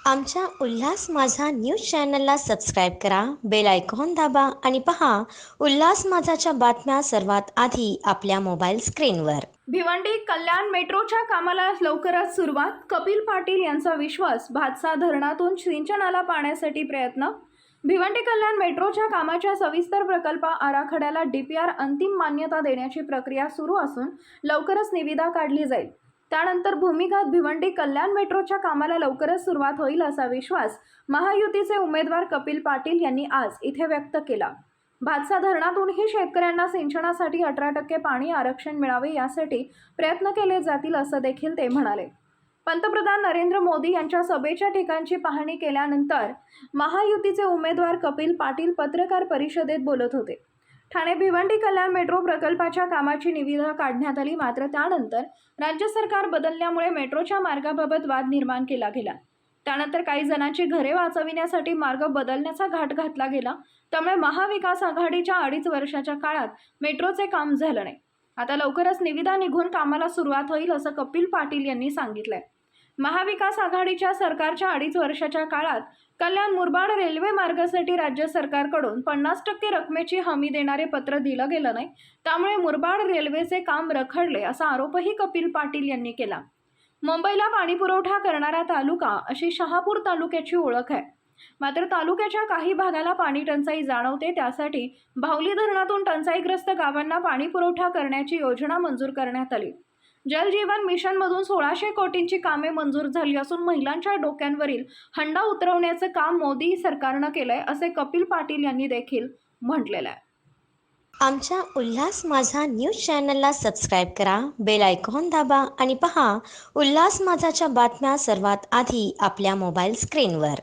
आमच्या उल्हास माझा न्यूज चॅनलला सबस्क्राईब करा, बेल आयकॉन दाबा आणि पहा उल्हास माझाच्या बातम्या सर्वात आधी आपल्या मोबाईल स्क्रीनवर. भिवंडी कल्याण मेट्रोच्या कामाला लवकरच सुरुवात. कपिल पाटील यांचा विश्वास. भातसा धरणातून सिंचनाला पाण्यासाठी प्रयत्न. भिवंडी कल्याण मेट्रोच्या कामाच्या सविस्तर प्रकल्प आराखड्याला डीपीआर अंतिम मान्यता देण्याची प्रक्रिया सुरू असून लवकरच निविदा काढली जाईल. त्यानंतर भूमिगत भिवंडी कल्याण मेट्रोच्या कामाला लवकरच सुरुवात होईल असा विश्वास महायुतीचे उमेदवार कपिल पाटील यांनी आज इथे व्यक्त केला. भातसा धरणातूनही शेतकऱ्यांना सिंचनासाठी 18% पाणी आरक्षण मिळावे यासाठी प्रयत्न केले जातील असं देखील ते म्हणाले. पंतप्रधान नरेंद्र मोदी यांच्या सभेच्या ठिकाणची पाहणी केल्यानंतर महायुतीचे उमेदवार कपिल पाटील पत्रकार परिषदेत बोलत होते. ठाणे भिवंडी कल्याण मेट्रो प्रकल्पाच्या कामाची निविदा काढण्यात आली, मात्र त्यानंतर राज्य सरकार बदलल्यामुळे मेट्रोच्या मार्गाबाबत वाद निर्माण केला गेला. त्यानंतर काही जणांची घरे वाचविण्यासाठी मार्ग बदलण्याचा घाट घातला गेला. त्यामुळे महाविकास आघाडीच्या 2.5 वर्षाच्या काळात मेट्रोचे काम झालं नाही. आता लवकरच निविदा निघून कामाला सुरुवात होईल असं कपिल पाटील यांनी सांगितलंय. महाविकास आघाडीच्या सरकारच्या 2.5 वर्षाच्या काळात कल्याण मुरबाड रेल्वे मार्गासाठी राज्य सरकारकडून 50% रकमेची हमी देणारे पत्र दिलं गेलं नाही. त्यामुळे मुरबाड रेल्वेचे काम रखडले असा आरोपही कपिल पाटील यांनी केला. मुंबईला पाणीपुरवठा करणारा तालुका अशी शहापूर तालुक्याची ओळख आहे. मात्र तालुक्याच्या काही भागाला पाणी टंचाई जाणवते. त्यासाठी भावली धरणातून टंचाईग्रस्त गावांना पाणीपुरवठा करण्याची योजना मंजूर करण्यात आली. जल जीवन मिशनमधून 1600 कोटींची कामे मंजूर झाली असून महिलांच्या डोक्यांवरील हंडा उतरवण्याचं काम मोदी सरकारनं केलंय असे कपिल पाटील यांनी देखील म्हटलेलं आहे. आमच्या उल्हास माझा न्यूज चॅनलला सबस्क्राईब करा, बेल आयकॉन दाबा आणि पहा उल्हास माझाच्या बातम्या सर्वात आधी आपल्या मोबाईल स्क्रीनवर.